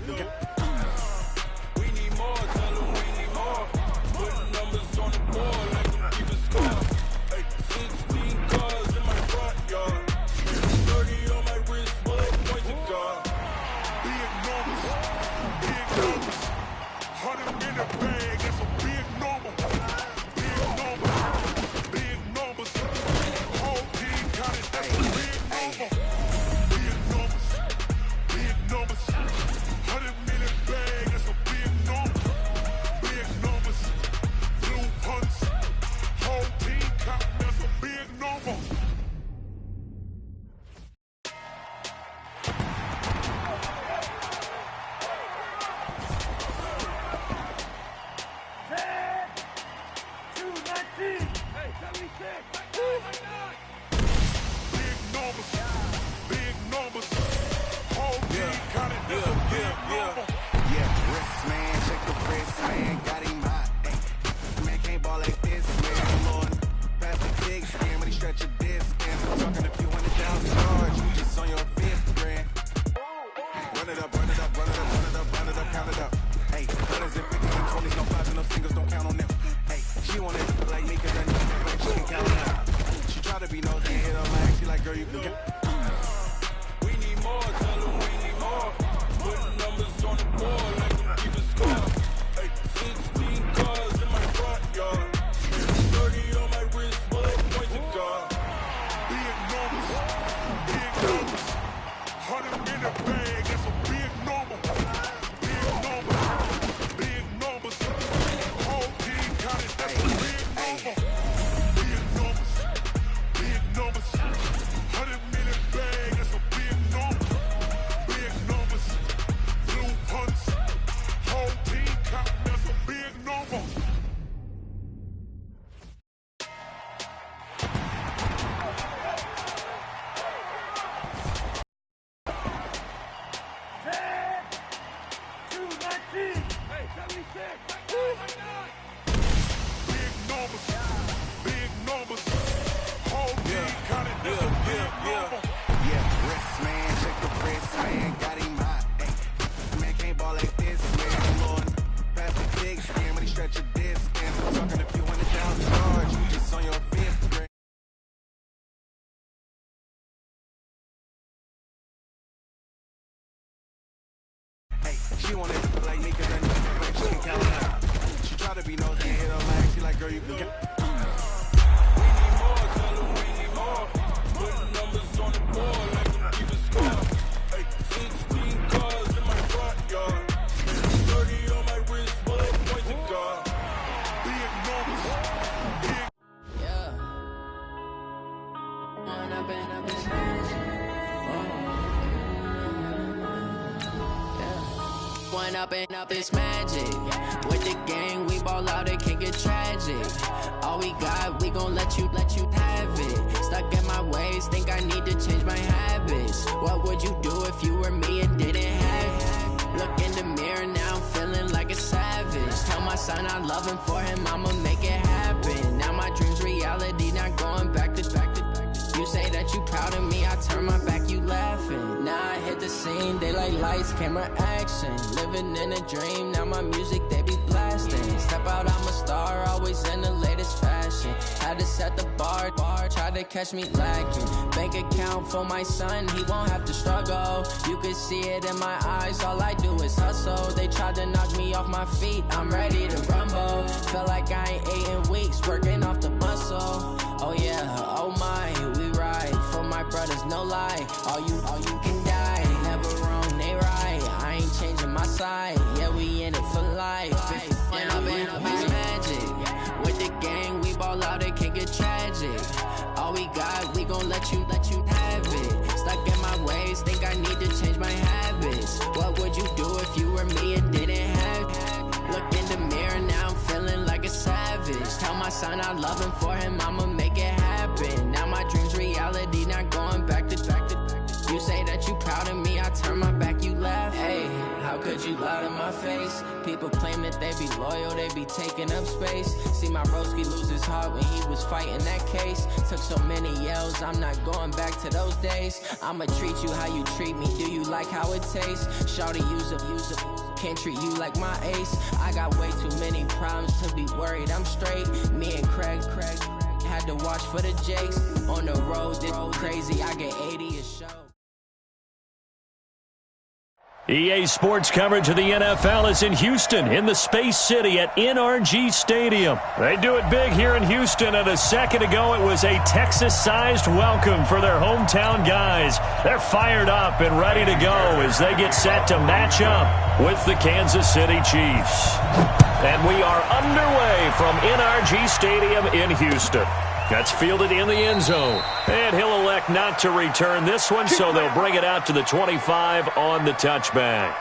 We need more, tell them we need more. Putting numbers on the board like them keep a score. Hey, 16 cars in my front yard. 30 on my wrist, bullet points of God. Big numbers, 100 in the bag, that's a big number. Big numbers, whole team got it, that's a big number. Big numbers, 100 million bag, that's a big number. Big numbers, blue punts, whole team got it, that's a big number. She wanted to like me cause she can count it out. She try to be nosy and hit her leg. She like, girl, you can get. We need more, tell them we need more. Putting numbers on the board like them keep a score. Hey, 16 cars in my front yard. 30 on my wrist, bullet points of God. Big numbers, big. Yeah. When I've been smashed. When up it's magic. With the gang, we ball out, it can get tragic. All we got, we gon' let you have it. Stuck in my ways, think I need to change my habits. What would you do if you were me and didn't have it? Look in the mirror now, I'm feeling like a savage. Tell my son I love him, for him I'ma make it happen. Now my dream's reality, not going back to back. You say that you proud of me, I turn my back, you laughing. Now I hit the scene, they like lights, camera, action. Living in a dream, now my music, they be blasting. Step out, I'm a star, always in the latest fashion. Had to set the bar, try to catch me lacking. Bank account for my son, he won't have to struggle. You can see it in my eyes, all I do is hustle. They tried to knock me off my feet, I'm ready to rumble. Felt like I ain't ate in weeks, working off the muscle. Oh yeah, oh my, we ride for my brothers, no lie. All you can die, never wrong, they right. I ain't changing my side, yeah, we in it for life. When I've been it's magic. With the gang, we ball out, it can get tragic. All we got, we gon' let you have it. Stuck in my ways, think I need to change my habits. What would you do if you were me and didn't have it? Look in the mirror, now I'm feeling like a savage. Tell my son I love him, for him I'ma make it happen. Now my dream's reality, not going back to back. You say that you proud of me, I turn my back, you laugh. Hey, how could you lie to my face? People People claim that they be loyal, they be taking up space. See my broski lose his heart when he was fighting that case. Took so many yells, I'm not going back to those days. I'ma treat you how you treat me, do you like how it tastes? Shawty, use up, can't treat you like my ace. I got way too many problems to be worried, I'm straight. Me and Craig had to watch for the Jakes. On the road, this crazy, I get 80 a show. EA Sports coverage of the NFL is in Houston, in the Space City at NRG Stadium. They do it big here in Houston, and a second ago it was a Texas-sized welcome for their hometown guys. They're fired up and ready to go as they get set to match up with the Kansas City Chiefs. And we are underway from NRG Stadium in Houston. That's fielded in the end zone. And he'll elect not to return this one, so they'll bring it out to the 25 on the touchback.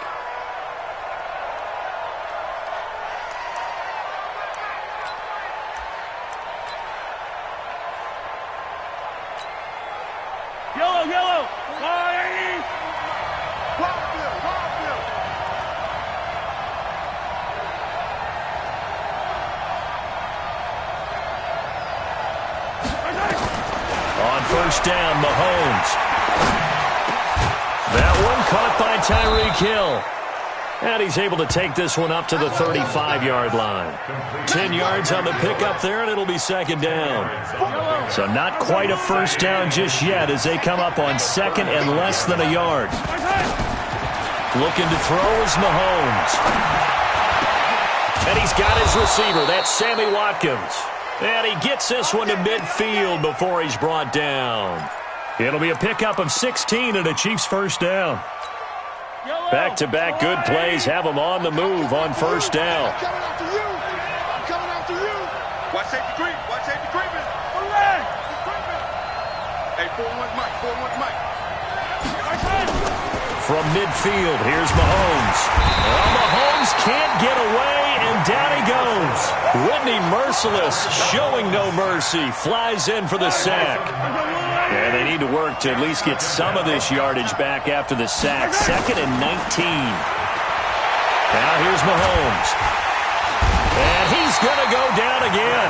Yellow. On first down, Mahomes. That one caught by Tyreek Hill. And he's able to take this one up to the 35-yard line. 10 yards on the pickup there, and it'll be second down. So not quite a first down just yet as they come up on second and less than a yard. Looking to throw is Mahomes. And he's got his receiver. That's Sammy Watkins. And he gets this one to midfield before he's brought down. It'll be a pickup of 16 and a Chiefs first down. Back-to-back good plays have them on the move on first down. I'm coming after you. Watch safety creep. Hey, 4-1 Mike. From midfield, here's Mahomes. Well, Mahomes can't get away, and down he goes. Whitney Merciless, showing no mercy, flies in for the sack. And they need to work to at least get some of this yardage back after the sack. Second and 19. Now here's Mahomes. And he's going to go down again.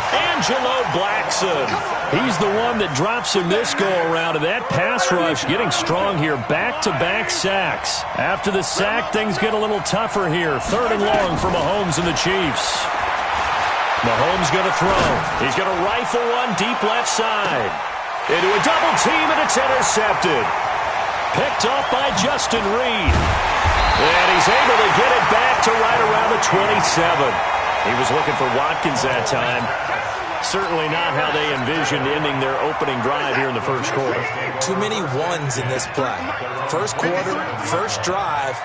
Angelo Blackson. He's the one that drops him this go-around, and that pass rush getting strong here. Back-to-back sacks. After the sack, things get a little tougher here. Third and long for Mahomes and the Chiefs. Mahomes going to throw. He's going to rifle one deep left side. Into a double team, and it's intercepted. Picked off by Justin Reed. And he's able to get it back to right around the 27. He was looking for Watkins that time. Certainly not how they envisioned ending their opening drive here in the first quarter. Too many ones in this play. First quarter, first drive,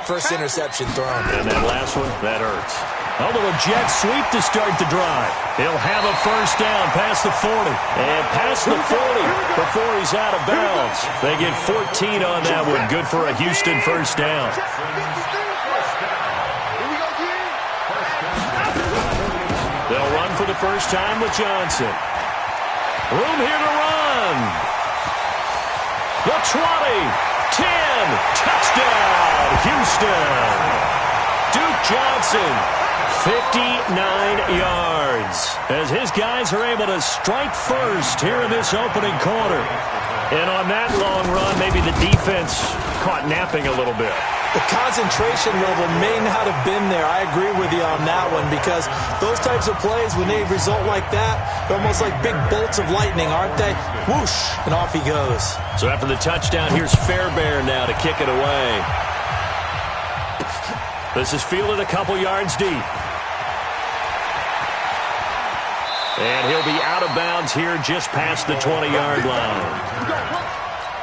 first interception thrown. And that last one, that hurts. A little jet sweep to start the drive. He'll have a first down past the 40. And past the 40 before he's out of bounds. They get 14 on that one. Good for a Houston first down. They'll run for the first time with Johnson. Room here to run. The 20, 10, touchdown, Houston. Duke Johnson, 59 yards. As his guys are able to strike first here in this opening quarter. And on that long run, maybe the defense caught napping a little bit. The concentration level may not have been there. I agree with you on that one because those types of plays, when they result like that, they're almost like big bolts of lightning, aren't they? Whoosh, and off he goes. So after the touchdown, here's Fairbairn now to kick it away. This is fielded a couple yards deep. And he'll be out of bounds here just past the 20-yard line.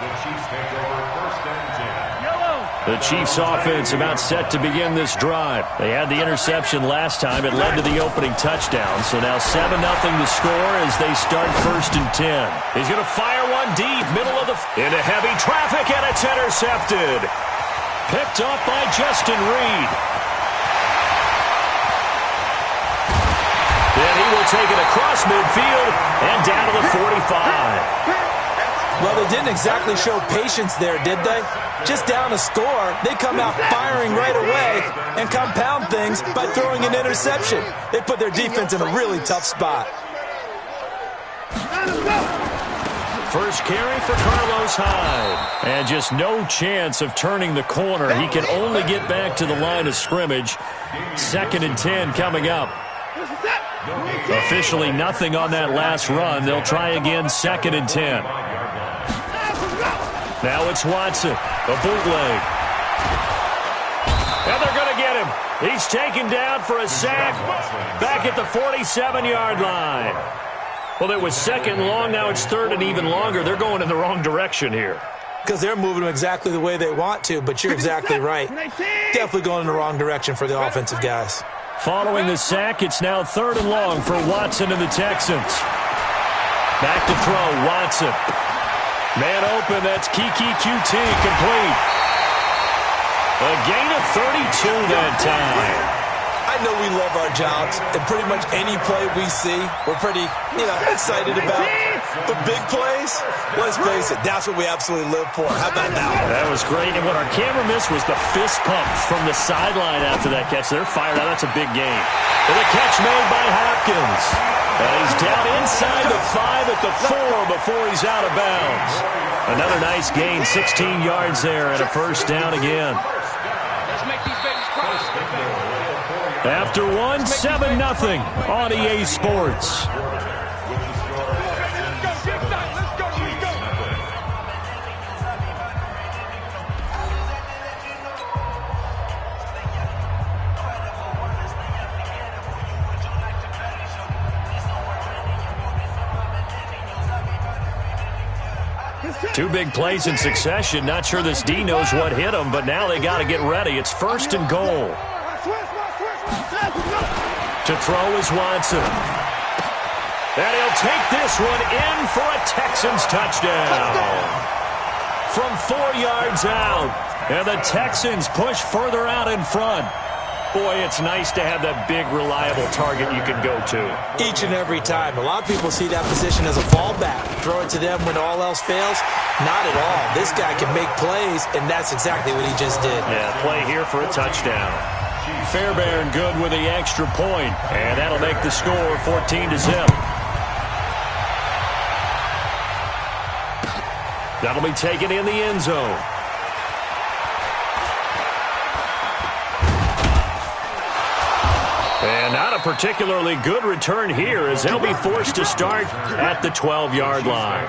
The Chiefs take over first and 10. The Chiefs offense about set to begin this drive. They had the interception last time. It led to the opening touchdown. So now 7-0 to score as they start first and 10. He's going to fire one deep, middle of the... into heavy traffic, and it's intercepted. Picked off by Justin Reed. Then he will take it across midfield and down to the 45. Well, they didn't didn't exactly show patience there, did they? Just down a score, they come out firing right away and compound things by throwing an interception. They put their defense in a really tough spot. First carry for Carlos Hyde. And just no chance of turning the corner. He can only get back to the line of scrimmage. 2nd and 10 coming up. Officially nothing on that last run. They'll try again 2nd and 10. Now it's Watson, a bootleg. And they're going to get him. He's taken down for a sack back at the 47-yard line. Well, it was 2nd and long. Now it's 3rd and even longer. They're going in the wrong direction here. Because they're moving them exactly the way they want to, but you're exactly right. Definitely going in the wrong direction for the offensive guys. Following the sack, it's now 3rd and long for Watson and the Texans. Back to throw, Watson. Man open, that's Kiki QT, complete. A gain of 32 that time. I know we love our jobs, and pretty much any play we see, we're pretty, excited about. But big plays, let's face it, that's what we absolutely live for. How about that? That was great, and what our camera missed was the fist pump from the sideline after that catch. They're fired out. That's a big gain. And the catch made by Hopkins. And he's down inside the 5 at the 4 before he's out of bounds. Another nice gain, 16 yards there, and a first down again. Let's make these babies cry. After 7-0 on EA Sports. Two big plays in succession. Not sure this D knows what hit him, but now they got to get ready. It's 1st and goal. To throw is Watson. And he'll take this one in for a Texans touchdown. From 4 yards out. And the Texans push further out in front. Boy, it's nice to have that big, reliable target you can go to. Each and every time. A lot of people see that position as a fallback. Throw it to them when all else fails. Not at all. This guy can make plays, and that's exactly what he just did. Yeah, play here for a touchdown. Fairbairn good with the extra point, and that'll make the score 14-0. That'll be taken in the end zone. And not a particularly good return here as they'll be forced to start at the 12-yard line.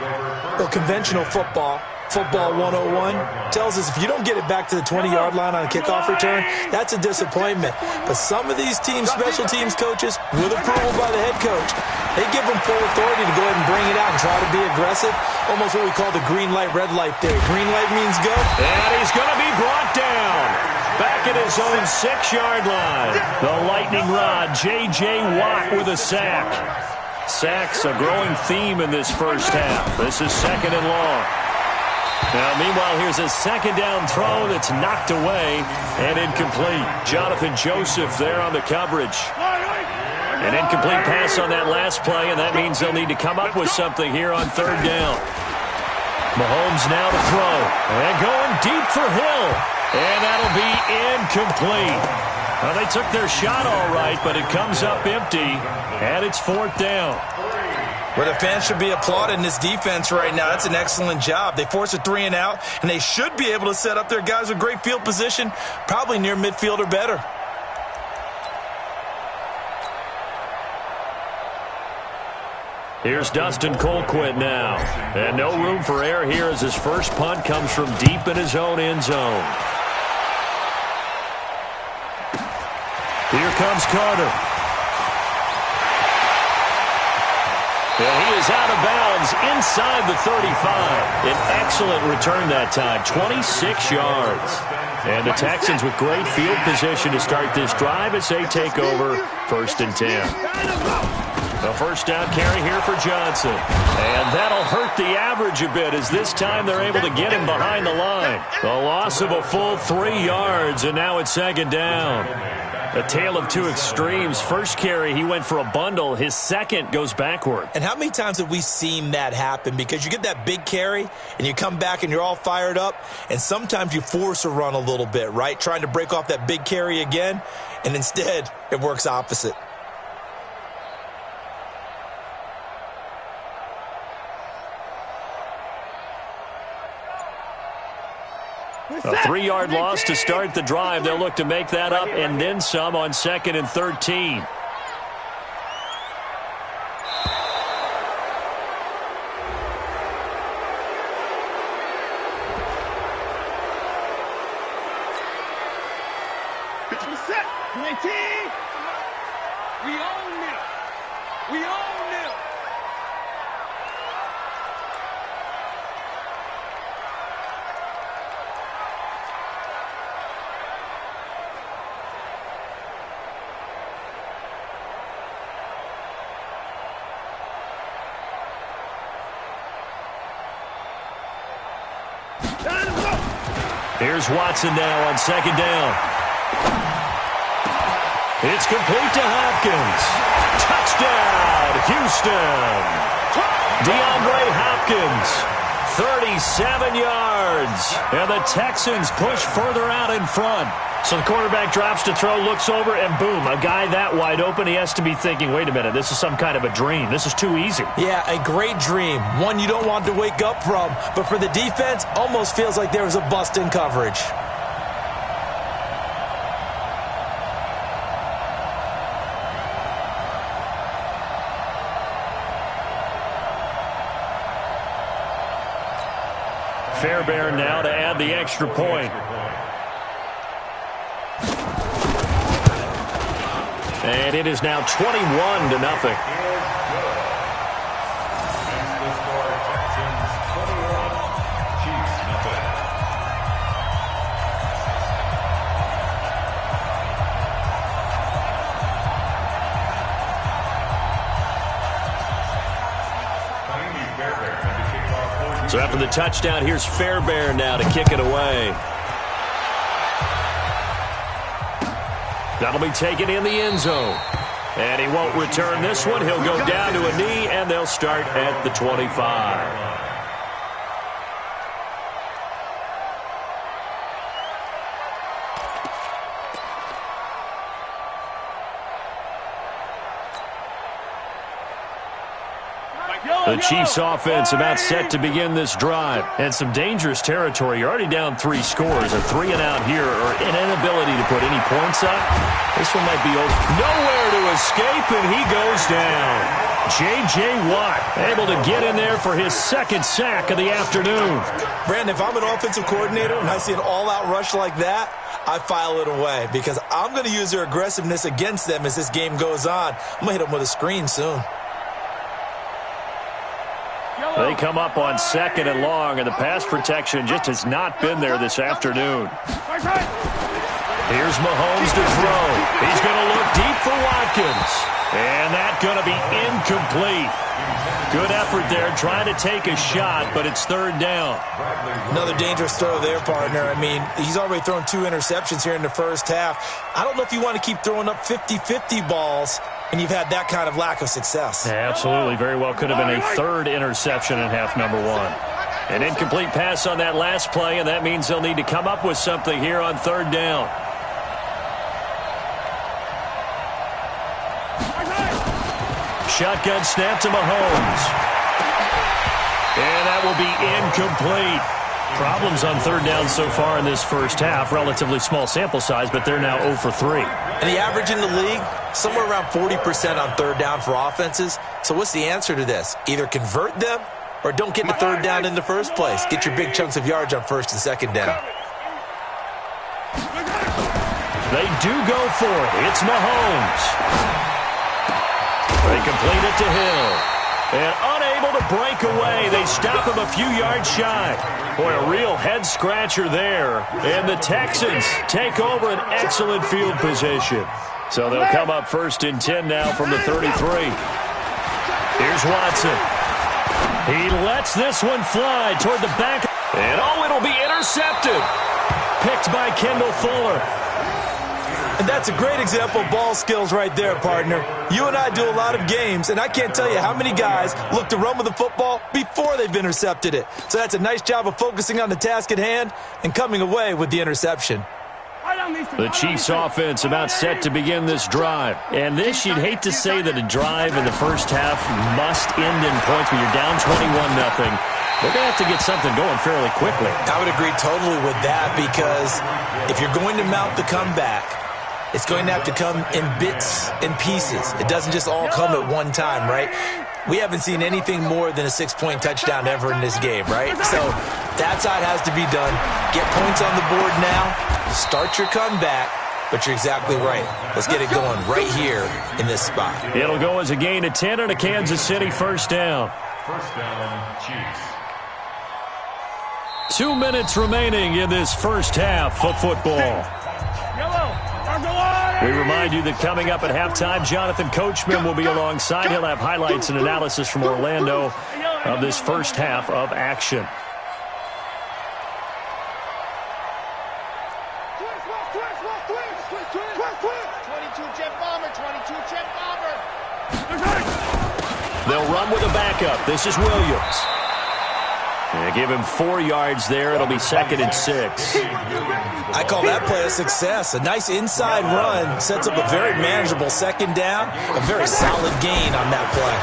Well, conventional football 101, tells us if you don't get it back to the 20-yard line on a kickoff return, that's a disappointment. But some of these teams, special teams coaches, with approval by the head coach, they give them full authority to go ahead and bring it out and try to be aggressive. Almost what we call the green light, red light theory. Green light means go. And he's going to be brought down. Back at his own 6-yard line. The lightning rod, J.J. Watt with a sack. Sacks a growing theme in this first half. This is 2nd and long. Now, meanwhile, here's a 2nd down throw that's knocked away and incomplete. Jonathan Joseph there on the coverage. An incomplete pass on that last play, and that means they'll need to come up with something here on 3rd down. Mahomes now to throw. And going deep for Hill. And that'll be incomplete. Well, they took their shot all right, but it comes up empty, and it's 4th down. Well, the fans should be applauding this defense right now. That's an excellent job. They force a 3 and out, and they should be able to set up their guys with great field position, probably near midfield or better. Here's Dustin Colquitt now. And no room for error here as his first punt comes from deep in his own end zone. Here comes Carter. And he is out of bounds inside the 35. An excellent return that time, 26 yards. And the Texans with great field position to start this drive as they take over 1st and 10. The first down carry here for Johnson. And that'll hurt the average a bit as this time they're able to get him behind the line. The loss of a full 3 yards, and now it's 2nd down. A tale of two extremes. First carry, he went for a bundle. His second goes backward. And how many times have we seen that happen? Because you get that big carry, and you come back and you're all fired up, and sometimes you force a run a little bit, right? Trying to break off that big carry again, and instead it works opposite. A 3-yard loss to start the drive. They'll look to make that up and then some on 2nd and 13. Set. 19. We own it. We own it. Here's Watson now on 2nd down. It's complete to Hopkins. Touchdown, Houston. DeAndre Hopkins, 37 yards. And the Texans push further out in front. So the quarterback drops to throw, looks over, and boom, a guy that wide open, he has to be thinking, wait a minute, this is some kind of a dream. This is too easy. Yeah, a great dream. One you don't want to wake up from. But for the defense, almost feels like there was a bust in coverage. Fairbairn now to add the extra point. And it is now 21-0. So after the touchdown, here's Fairbairn now to kick it away. That'll be taken in the end zone. And he won't return this one. He'll go down to a knee, and they'll start at the 25. The Chiefs offense about set to begin this drive. And some dangerous territory. You're already down 3 scores. A 3-and-out here or an inability to put any points up. This one might be over. Nowhere to escape, and he goes down. J.J. Watt able to get in there for his 2nd sack of the afternoon. Brandon, if I'm an offensive coordinator and I see an all-out rush like that, I file it away because I'm going to use their aggressiveness against them as this game goes on. I'm going to hit them with a screen soon. They come up on 2nd and long, and the pass protection just has not been there this afternoon. Here's Mahomes to throw. He's going to look deep for Watkins. And that's going to be incomplete. Good effort there trying to take a shot, but it's 3rd down. Another dangerous throw there, partner. I mean, he's already thrown 2 interceptions here in the first half. I don't know if you want to keep throwing up 50-50 balls, and you've had that kind of lack of success. Yeah, absolutely. Very well could have been a 3rd interception in half number 1. An incomplete pass on that last play, and that means they'll need to come up with something here on 3rd down. Shotgun snap to Mahomes. And that will be incomplete. Problems on 3rd down so far in this first half. Relatively small sample size, but they're now 0 for 3. And the average in the league, somewhere around 40% on 3rd down for offenses. So what's the answer to this? Either convert them or don't get to 3rd down in the first place. Get your big chunks of yards on 1st and 2nd down. They do go for it. It's Mahomes. They complete it to Hill. And unable to break away, they stop him a few yards shy. Boy, a real head-scratcher there. And the Texans take over an excellent field position. So they'll come up 1st and 10 now from the 33. Here's Watson. He lets this one fly toward the back. And it'll be intercepted. Picked by Kendall Fuller. And that's a great example of ball skills right there, partner. You and I do a lot of games, and I can't tell you how many guys look to run with the football before they've intercepted it. So that's a nice job of focusing on the task at hand and coming away with the interception. The Chiefs offense about set to begin this drive. And this, you'd hate to say that a drive in the first half must end in points when you're down 21-0. They're going to have to get something going fairly quickly. I would agree totally with that, because if you're going to mount the comeback, it's going to have to come in bits and pieces. It doesn't just all come at one time, right? We haven't seen anything more than a 6-point touchdown ever in this game, right? So that's how it has to be done. Get points on the board now. Start your comeback. But you're exactly right. Let's get it going right here in this spot. It'll go as a gain of 10 and a Kansas City first down. First down, Chiefs. 2 minutes remaining in this first half of football. We remind you that coming up at halftime, Jonathan Coachman will be alongside. He'll have highlights and analysis from Orlando of this first half of action. They'll run with a backup. This is Williams. They give him 4 yards there. It'll be 2nd and 6. I call that play a success. A nice inside run sets up a very manageable second down. A very solid gain on that play.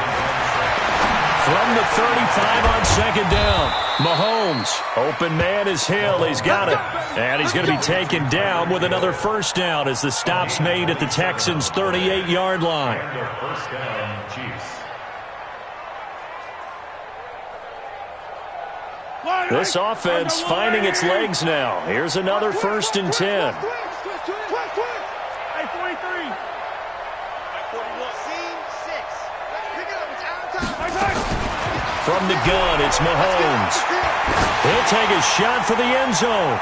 From the 35 on second down, Mahomes. Open man is Hill. He's got it. And he's going to be taken down with another first down as the stop's made at the Texans' 38-yard line. First down, Chiefs. This offense finding its legs now. Here's another 1st and 10. From the gun, it's Mahomes. He'll take a shot for the end zone.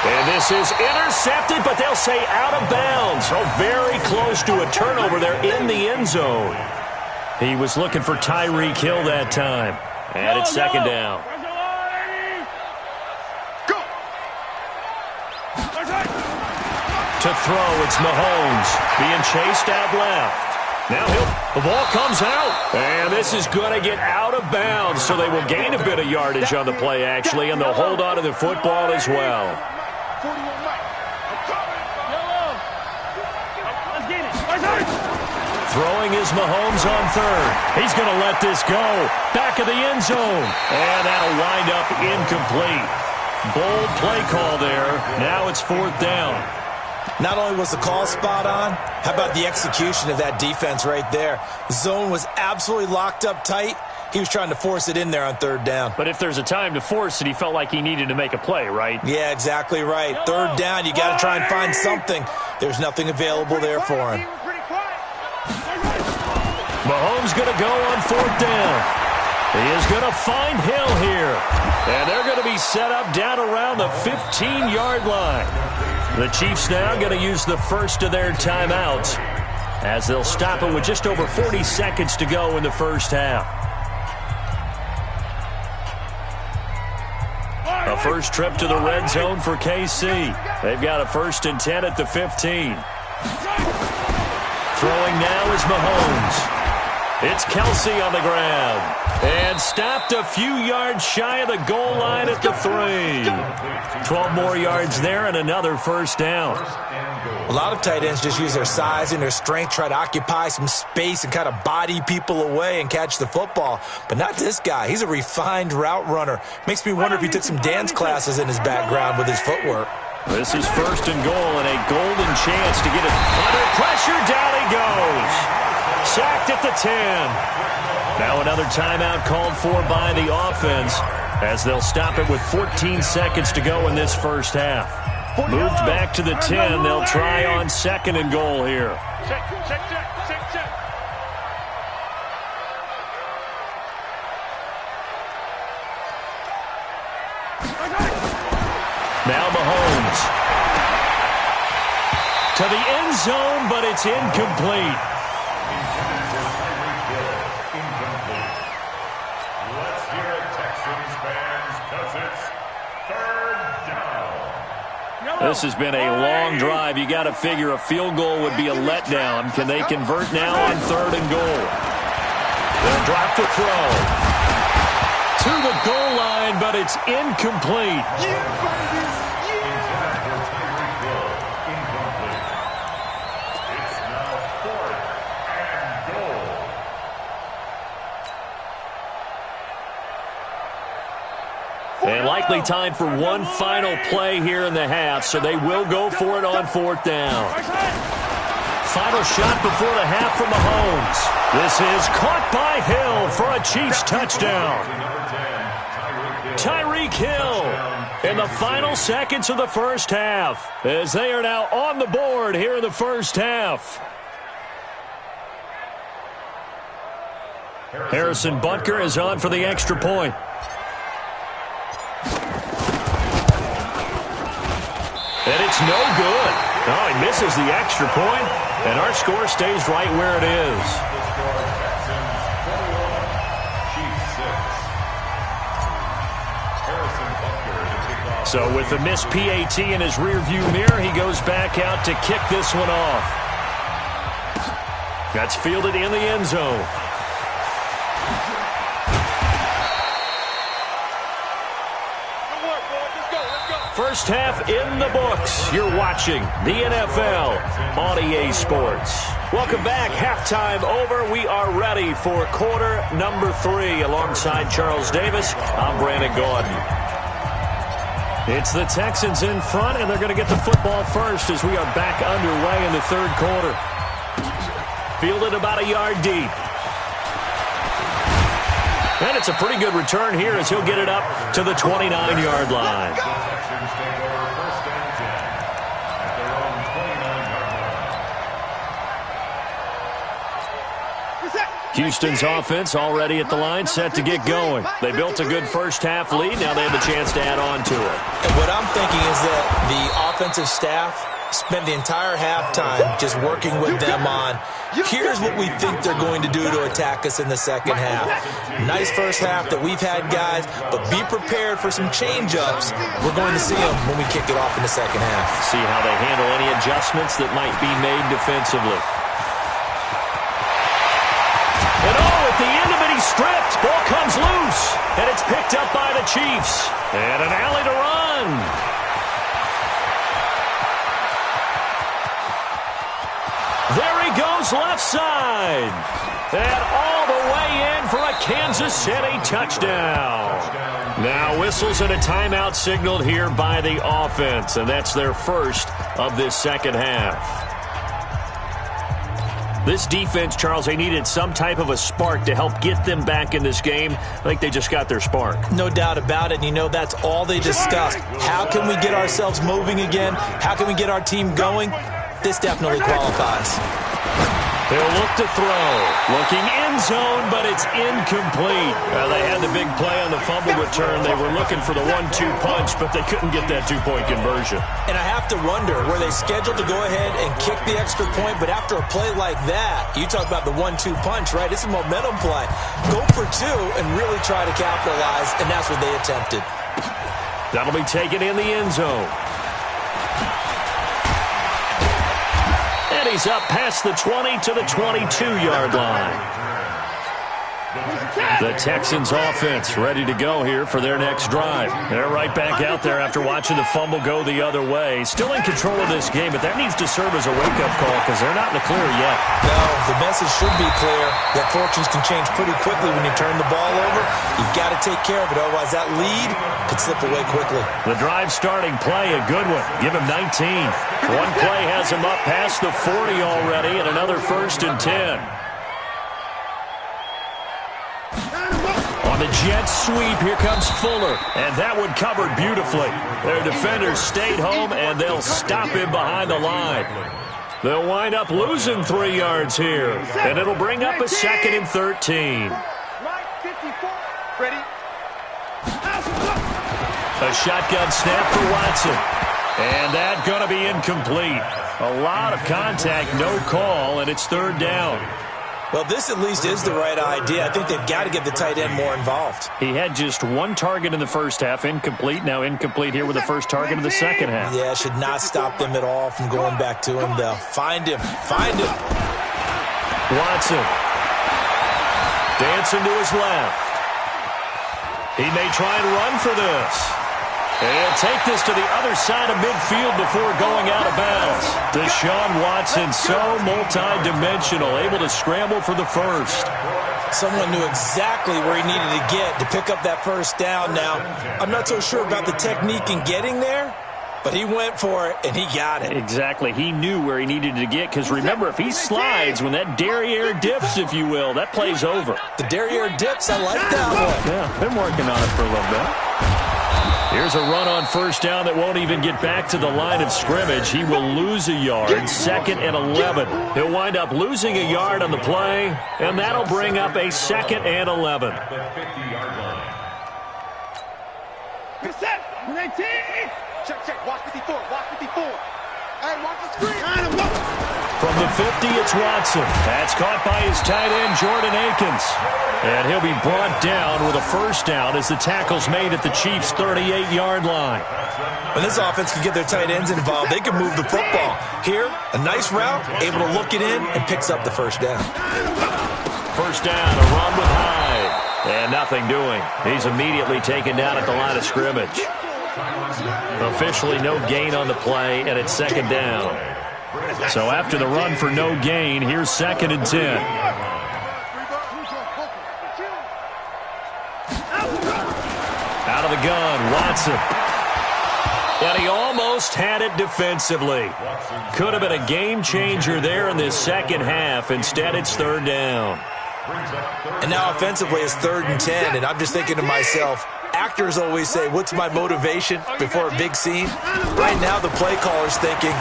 And this is intercepted, but they'll say out of bounds. So very close to a turnover there in the end zone. He was looking for Tyreek Hill that time. And it's second down. To throw, it's Mahomes being chased out left. Now the ball comes out, and this is going to get out of bounds, so they will gain a bit of yardage on the play, actually, and they'll hold on to the football as well. Throwing is Mahomes on 3rd. He's going to let this go. Back of the end zone, and that'll wind up incomplete. Bold play call there. Now it's 4th down. Not only was the call spot on, how about the execution of that defense right there? The zone was absolutely locked up tight. He was trying to force it in there on 3rd down. But if there's a time to force it, he felt like he needed to make a play, right? Yeah, exactly right. 3rd down, you got to try and find something. There's nothing available there for him. Mahomes going to go on 4th down. He is going to find Hill here. And they're going to be set up down around the 15-yard line. The Chiefs now going to use the first of their timeouts as they'll stop it with just over 40 seconds to go in the first half. A first trip to the red zone for KC. They've got a 1st and 10 at the 15. Throwing now is Mahomes. It's Kelsey on the ground. And stopped a few yards shy of the goal line at the 3. 12 more yards there and another first down. A lot of tight ends just use their size and their strength, try to occupy some space and kind of body people away and catch the football. But not this guy. He's a refined route runner. Makes me wonder if he took some dance classes in his background with his footwork. This is 1st and goal and a golden chance to get it under pressure. Down he goes. Sacked at the 10. Now another timeout called for by the offense as they'll stop it with 14 seconds to go in this first half. Moved back to the 10. They'll try on 2nd and goal here. Check. Now Mahomes. To the end zone, but it's incomplete. Let's hear it, Texans fans, because it's 3rd down. This has been a long drive. You got to figure a field goal would be a letdown. Can they convert now on 3rd and goal? They'll drop the throw. To the goal line, but it's incomplete. And likely time for one final play here in the half, so they will go for it on 4th down. Final shot before the half from Mahomes. This is caught by Hill for a Chiefs touchdown. Tyreek Hill in the final seconds of the first half, as they are now on the board here in the first half. Harrison Butker is on for the extra point. And it's no good. Oh, he misses the extra point, and our score stays right where it is. So with the missed PAT in his rearview mirror, he goes back out to kick this one off. That's fielded in the end zone. First half in the books. You're watching the NFL on EA Sports. Welcome back. Halftime over. We are ready for quarter number 3. Alongside Charles Davis, I'm Brandon Gaudin. It's the Texans in front, and they're going to get the football first as we are back underway in the 3rd quarter. Fielded about a yard deep. And it's a pretty good return here as he'll get it up to the 29-yard line. Houston's offense already at the line, set to get going. They built a good first half lead. Now they have a chance to add on to it. And what I'm thinking is that the offensive staff spent the entire halftime just working with them on, here's what we think they're going to do to attack us in the second half. Nice first half that we've had, guys, but be prepared for some change-ups. We're going to see them when we kick it off in the second half. See how they handle any adjustments that might be made defensively. And at the end of it, he's stripped. Ball comes loose, and it's picked up by the Chiefs. And an alley to run. There he goes left side. And all the way in for a Kansas City touchdown. Now whistles and a timeout signaled here by the offense, and that's their first of this second half. This defense, Charles, they needed some type of a spark to help get them back in this game. I think they just got their spark. No doubt about it. And you know, that's all they discussed. How can we get ourselves moving again? How can we get our team going? This definitely qualifies. They'll look to throw. Looking end zone, but it's incomplete. They had the big play on the fumble return. They were looking for the 1-2 punch, but they couldn't get that 2-point conversion. And I have to wonder, were they scheduled to go ahead and kick the extra point, but after a play like that, you talk about the 1-2 punch, right? It's a momentum play. Go for 2 and really try to capitalize, and that's what they attempted. That'll be taken in the end zone. And he's up past the 20 to the 22-yard line. The Texans offense ready to go here for their next drive. They're right back out there after watching the fumble go the other way. Still in control of this game, but that needs to serve as a wake-up call because they're not in the clear yet. No, the message should be clear that fortunes can change pretty quickly when you turn the ball over. You've got to take care of it, otherwise that lead could slip away quickly. The drive starting play, a good one. Give him 19. One play has him up past the 40 already, and another 1st and 10. On the jet sweep, here comes Fuller, and that one covered beautifully. Their defenders stayed home, and they'll stop him behind the line. They'll wind up losing 3 yards here, and it'll bring up a 2nd and 13. Ready? A shotgun snap for Watson, and that's going to be incomplete. A lot of contact, no call, and it's 3rd down. Well, this at least is the right idea. I think they've got to get the tight end more involved. He had just one target in the first half, incomplete. Now incomplete here with the first target of the second half. Yeah, should not stop them at all from going back to him, though. Find him. Find him. Watson. Dancing to his left. He may try and run for this. And take this to the other side of midfield before going out of bounds. Deshaun Watson, so multi-dimensional, able to scramble for the first. Someone knew exactly where he needed to get to pick up that first down. Now, I'm not so sure about the technique in getting there, but he went for it, and he got it. Exactly. He knew where he needed to get, because remember, if he slides, when that derriere dips, if you will, that play's over. The derriere dips, I like that one. Yeah, been working on it for a little bit. Here's a run on first down that won't even get back to the line of scrimmage. He will lose a yard, second and 11. He'll wind up losing a yard on the play, and that'll bring up a second and 11. The 50-yard line. Set. 19. Check. Watch 54. Watch 54. Hey, watch the screen. From the 50, it's Watson. That's caught by his tight end, Jordan Akins. And he'll be brought down with a first down as the tackle's made at the Chiefs' 38-yard line. When this offense can get their tight ends involved, they can move the football. Here, a nice route, able to look it in, and picks up the first down. First down, a run with Hyde. And nothing doing. He's immediately taken down at the line of scrimmage. Officially no gain on the play, and it's second down. So after the run for no gain, here's second and 10. Out of the gun, Watson. And he almost had it defensively. Could have been a game changer there in this second half. Instead, it's third down. And now offensively, it's third and 10, and I'm just thinking to myself, actors always say, what's my motivation before a big scene? Right now, the play caller's thinking,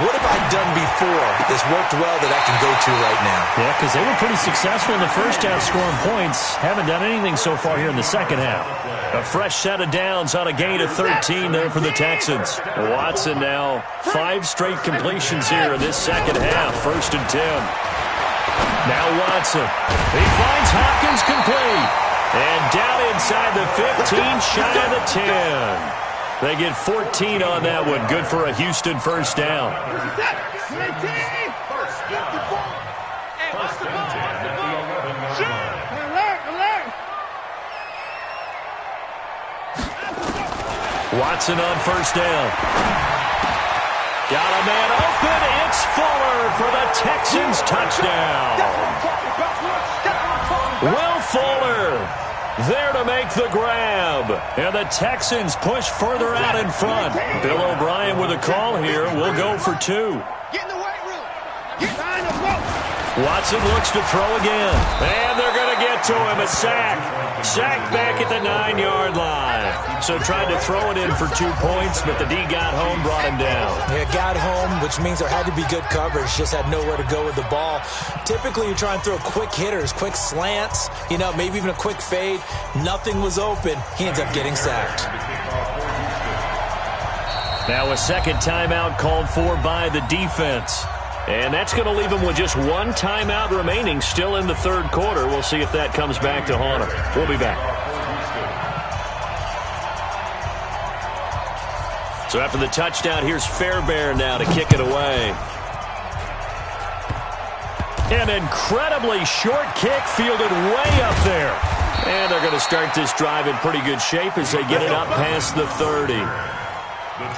what have I done before that's worked well that I can go to right now? Yeah, because they were pretty successful in the first half scoring points. Haven't done anything so far here in the second half. A fresh set of downs on a gain of 13 there for the Texans. Watson now 5 straight completions here in this second half. First and 10. Now Watson. He finds Hopkins complete. And down inside the 15, shy of the 10. They get 14 on that one. Good for a Houston first down. Watson on first down. Got a man open. It's Fuller for the Texans touchdown. Will Fuller there to make the grab. And the Texans push further out in front. Bill O'Brien with a call here. We'll go for 2. Get in the weight room. Get behind the rope. Watson looks to throw again. And they're going to get to him. A sack. Sacked back at the 9-yard line. So tried to throw it in for 2 points, but the D got home, brought him down. Yeah, got home, which means there had to be good coverage. Just had nowhere to go with the ball. Typically, you try and throw quick hitters, quick slants, maybe even a quick fade. Nothing was open. He ends up getting sacked. Now a second timeout called for by the defense. And that's going to leave him with just 1 timeout remaining still in the third quarter. We'll see if that comes back to haunt him. We'll be back. So after the touchdown, here's Fairbairn now to kick it away. An incredibly short kick fielded way up there. And they're going to start this drive in pretty good shape as they get it up past the 30. The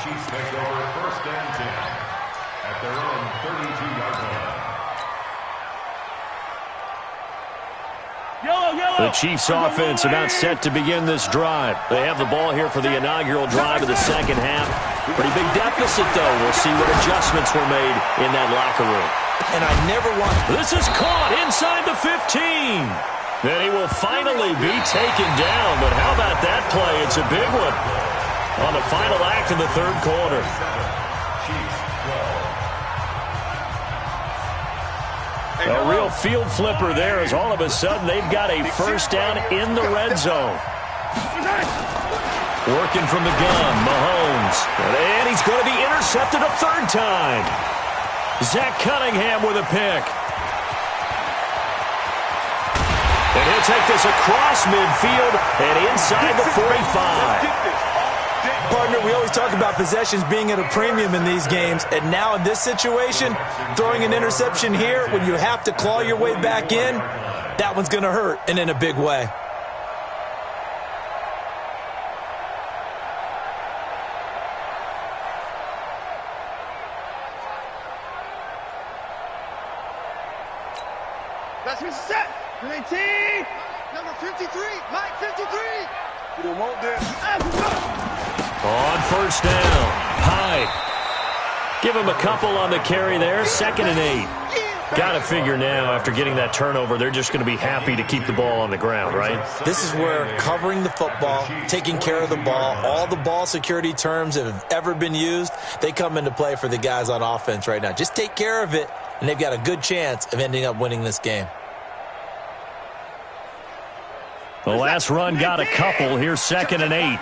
Chiefs take over first and 10 at their own 32-yard line. The Chiefs offense about set to begin this drive. They have the ball here for the inaugural drive of the second half. Pretty big deficit, though. We'll see what adjustments were made in that locker room. And I never want... This is caught inside the 15. Then he will finally be taken down. But how about that play? It's a big one on the final act of the third quarter. A real field flipper there as all of a sudden they've got a first down in the red zone. Working from the gun, Mahomes. And he's going to be intercepted a third time. Zach Cunningham with a pick. And he'll take this across midfield and inside the 45. Partner, we always talk about possessions being at a premium in these games, and now in this situation, throwing an interception here when you have to claw your way back in, that one's going to hurt, and in a big way. Let's get set. 19. Number 53. Mike 53. You don't want this. On first down, Hyde. Give him a couple on the carry there, 2nd and 8. Got to figure now, after getting that turnover, they're just going to be happy to keep the ball on the ground, right? This is where covering the football, taking care of the ball, all the ball security terms that have ever been used, they come into play for the guys on offense right now. Just take care of it, and they've got a good chance of ending up winning this game. The last run got a couple. Here's 2nd and 8.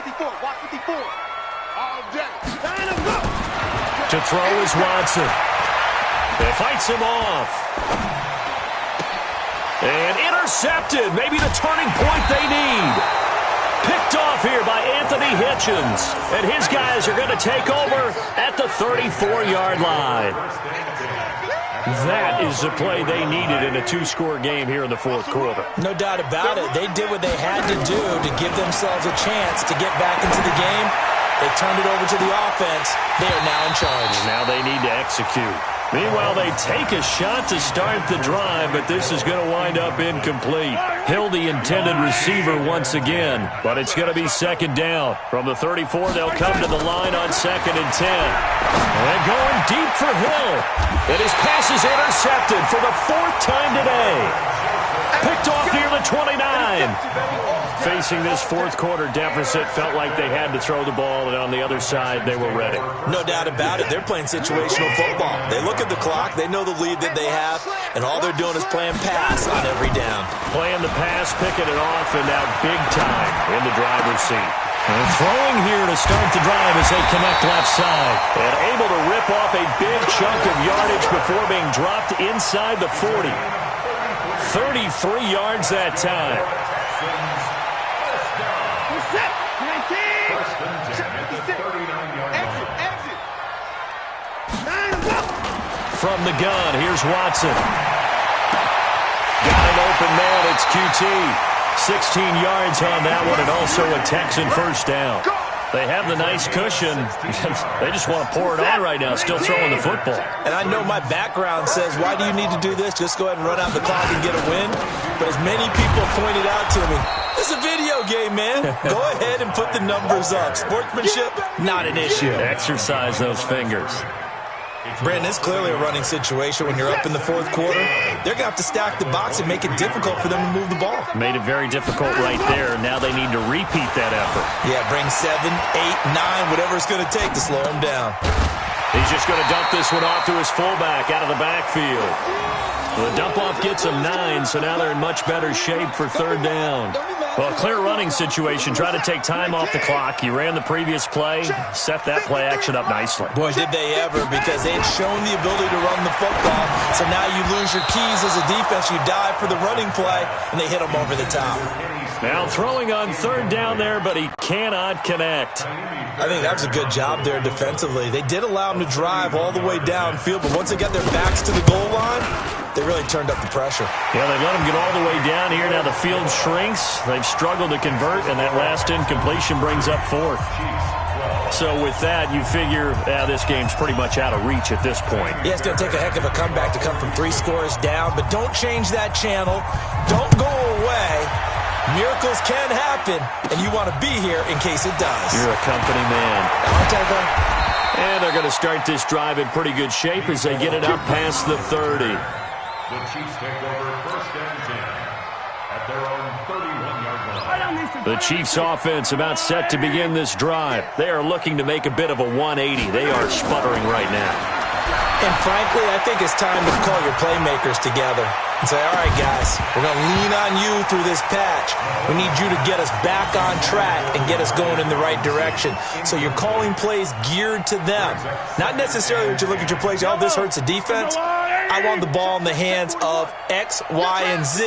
To throw is Watson. It fights him off. And intercepted. Maybe the turning point they need. Picked off here by Anthony Hitchens. And his guys are going to take over at the 34-yard line. That is the play they needed in a 2-score game here in the 4th quarter. No doubt about it. They did what they had to do to give themselves a chance to get back into the game. They turned it over to the offense. They are now in charge. Now they need to execute. Meanwhile, they take a shot to start the drive, but this is going to wind up incomplete. Hill, the intended receiver once again, but it's going to be 2nd down. From the 34, they'll come to the line on 2nd and 10. And going deep for Hill. And his pass is intercepted for the 4th time today. Picked off near the 29. Facing this 4th quarter deficit, felt like they had to throw the ball, and on the other side, they were ready. No doubt about it. They're playing situational football. They look at the clock, they know the lead that they have, and all they're doing is playing pass on every down. Playing the pass, picking it off, and now big time in the driver's seat. And throwing here to start the drive as they connect left side. And able to rip off a big chunk of yardage before being dropped inside the 40. 33 yards that time. From the gun, here's Watson. Got an open man, it's QT. 16 yards on that one, and also a Texan first down. They have the nice cushion. They just want to pour it on right now, still throwing the football. And I know my background says, why do you need to do this? Just go ahead and run out the clock and get a win. But as many people pointed out to me, it's a video game, man. Go ahead and put the numbers up. Sportsmanship, not an issue. Exercise those fingers. Brandon, it's clearly a running situation when you're up in the 4th quarter. They're going to have to stack the box and make it difficult for them to move the ball. Made it very difficult right there. Now they need to repeat that effort. Yeah, bring 7, 8, 9, whatever it's going to take to slow them down. He's just going to dump this one off to his fullback out of the backfield. The dump-off gets them 9, so now they're in much better shape for 3rd down. Well, a clear running situation. Try to take time off the clock. You ran the previous play, set that play action up nicely. Boy, did they ever, because they had shown the ability to run the football. So now you lose your keys as a defense. You dive for the running play, and they hit them over the top. Now throwing on 3rd down there, but he cannot connect. I think that was a good job there defensively. They did allow him to drive all the way downfield, but once they got their backs to the goal line, they really turned up the pressure. Yeah, they let him get all the way down here. Now the field shrinks. They've struggled to convert, and that last incompletion brings up 4th. So with that, you figure this game's pretty much out of reach at this point. Yeah, it's going to take a heck of a comeback to come from 3 scores down, but don't change that channel. Don't go away. Miracles can happen, and you want to be here in case it does. You're a company man. I'll take her. And they're going to start this drive in pretty good shape as they get it up past the 30. The Chiefs take over 1st and 10 at their own 31-yard line. The Chiefs offense about set to begin this drive. They are looking to make a bit of a 180. They are sputtering right now. And frankly, I think it's time to call your playmakers together and say, all right, guys, we're going to lean on you through this patch. We need you to get us back on track and get us going in the right direction. So you're calling plays geared to them. Not necessarily that you look at your plays, oh, this hurts the defense. I want the ball in the hands of X, Y, and Z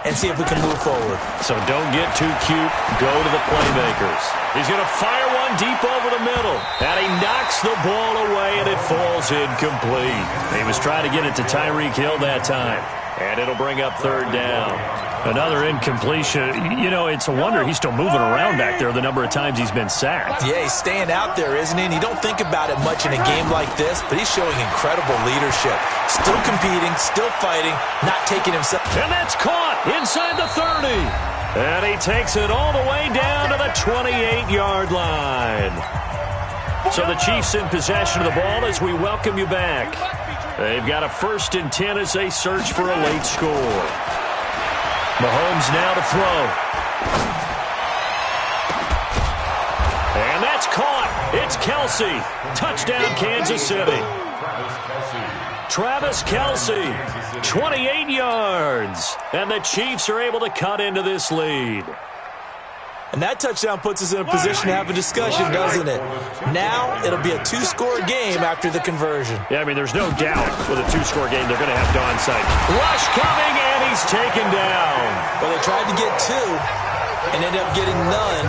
and see if we can move forward. So don't get too cute. Go to the playmakers. He's going to fire one deep over the middle. And he knocks the ball away, and it falls incomplete. He was trying to get it to Tyreek Hill that time. And it'll bring up third down. Another incompletion. You know, it's a wonder he's still moving around back there the number of times he's been sacked. Yeah, he's staying out there, isn't he? And you don't think about it much in a game like this, but he's showing incredible leadership. Still competing, still fighting, not taking himself. And that's caught inside the 30. And he takes it all the way down to the 28-yard line. So the Chiefs in possession of the ball as we welcome you back. They've got a 1st and 10 as they search for a late score. Mahomes now to throw. And that's caught. It's Kelsey. Touchdown, Kansas City. Travis Kelsey, 28 yards. And the Chiefs are able to cut into this lead. And that touchdown puts us in a position to have a discussion, doesn't it? Now it'll be a 2-score game after the conversion. Yeah, I mean, there's no doubt with a 2-score game they're going to have Donside. Rush coming, and he's taken down. Well, they tried to get 2 and ended up getting none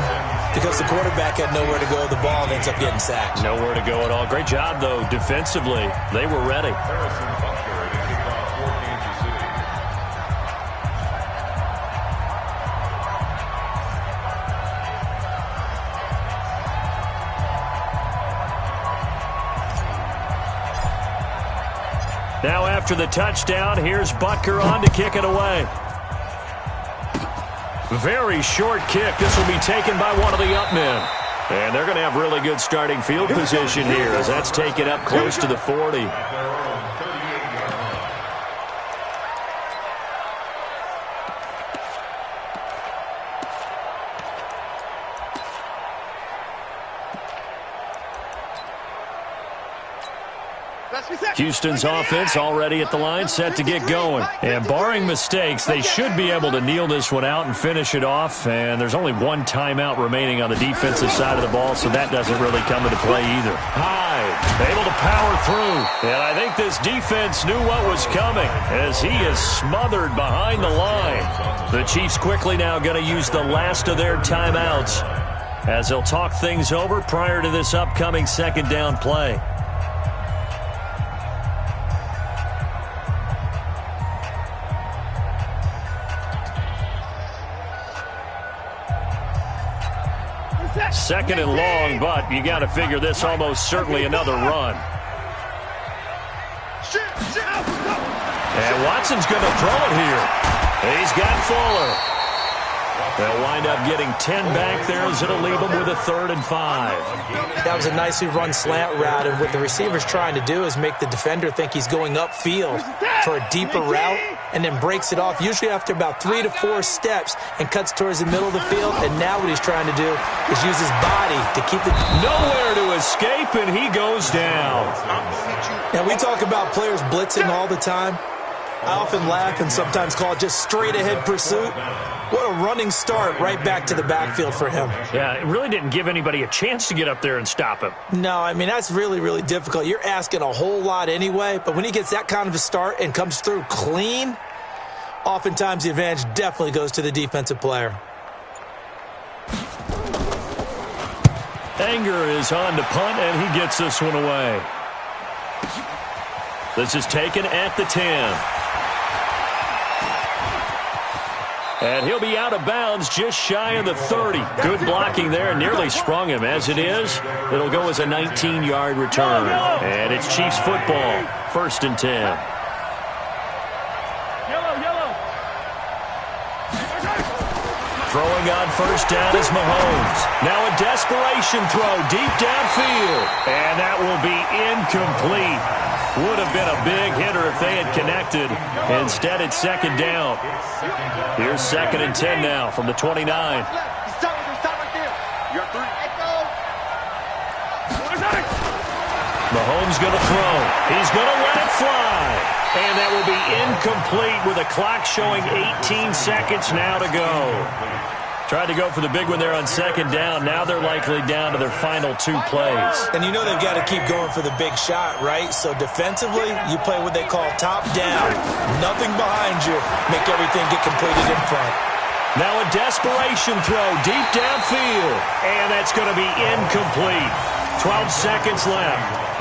because the quarterback had nowhere to go with the ball and ends up getting sacked. Nowhere to go at all. Great job, though, defensively. They were ready. Now after the touchdown, here's Butker on to kick it away. Very short kick. This will be taken by one of the up men. And they're going to have really good starting field position here as that's taken up close to the 40. Houston's offense already at the line, set to get going. And barring mistakes, they should be able to kneel this one out and finish it off. And there's only one timeout remaining on the defensive side of the ball, so that doesn't really come into play either. Hyde able to power through. And I think this defense knew what was coming as he is smothered behind the line. The Chiefs quickly now going to use the last of their timeouts as they'll talk things over prior to this upcoming 2nd down play. Second and long, but you got to figure this almost certainly another run. And Watson's going to throw it here. He's got Fuller. They'll wind up getting 10 back there as it'll leave them with a 3rd and 5. That was a nicely run slant route, and what the receiver's trying to do is make the defender think he's going upfield for a deeper route and then breaks it off, usually after about 3 to 4 steps, and cuts towards the middle of the field. And now what he's trying to do is use his body to keep the... Nowhere to escape, and he goes down. Now, we talk about players blitzing all the time. I often laugh and sometimes call it just straight-ahead pursuit. What a running start right back to the backfield for him. Yeah, it really didn't give anybody a chance to get up there and stop him. No, I mean, that's really, really difficult. You're asking a whole lot anyway, but when he gets that kind of a start and comes through clean, oftentimes the advantage definitely goes to the defensive player. Anger is on to punt, and he gets this one away. This is taken at the 10. And he'll be out of bounds just shy of the 30. Good blocking there. Nearly sprung him. As it is, it'll go as a 19-yard return. And it's Chiefs football. 1st and 10. Throwing on 1st down is Mahomes. Now a desperation throw deep downfield. And that will be incomplete. Would have been a big hitter if they had connected. Instead, it's 2nd down. Here's 2nd and 10 now from the 29. Mahomes going to throw. He's going to let it fly. And that will be incomplete with a clock showing 18 seconds now to go. Tried to go for the big one there on second down. Now they're likely down to their final 2 plays. And you know they've got to keep going for the big shot, right? So defensively, you play what they call top down. Nothing behind you. Make everything get completed in front. Now a desperation throw deep downfield. And that's going to be incomplete. 12 seconds left.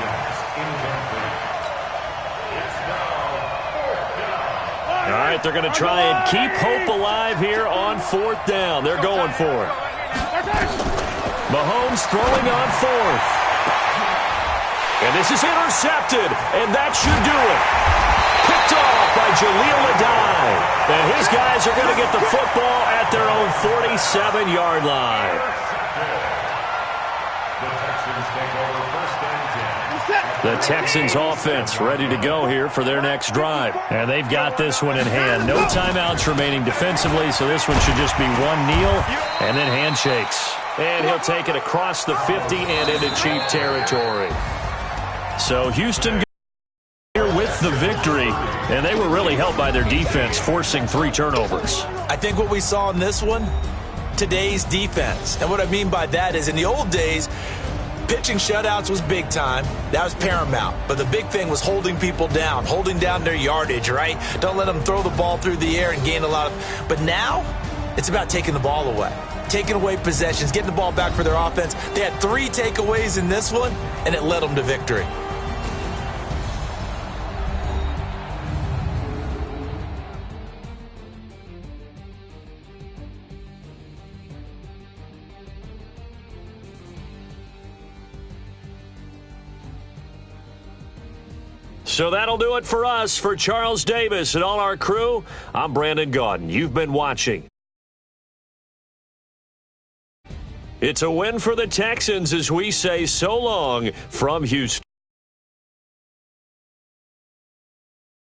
All right, they're going to try and keep hope alive here on 4th down. They're going for it. Mahomes throwing on 4th. And this is intercepted, and that should do it. Picked off by Jaleel Adai. And his guys are going to get the football at their own 47-yard line. The Texans offense ready to go here for their next drive. And they've got this one in hand. No timeouts remaining defensively, so this one should just be one kneel and then handshakes. And he'll take it across the 50 and into Chief territory. So Houston here with the victory, and they were really helped by their defense, forcing 3 turnovers. I think what we saw in this one, today's defense. And what I mean by that is in the old days, pitching shutouts was big time. That was paramount. But the big thing was holding people down, holding down their yardage, right? Don't let them throw the ball through the air and gain a lot of... But now, it's about taking the ball away. Taking away possessions, getting the ball back for their offense. They had 3 takeaways in this one, and it led them to victory. So that'll do it for us. For Charles Davis and all our crew, I'm Brandon Gaudin. You've been watching. It's a win for the Texans as we say so long from Houston.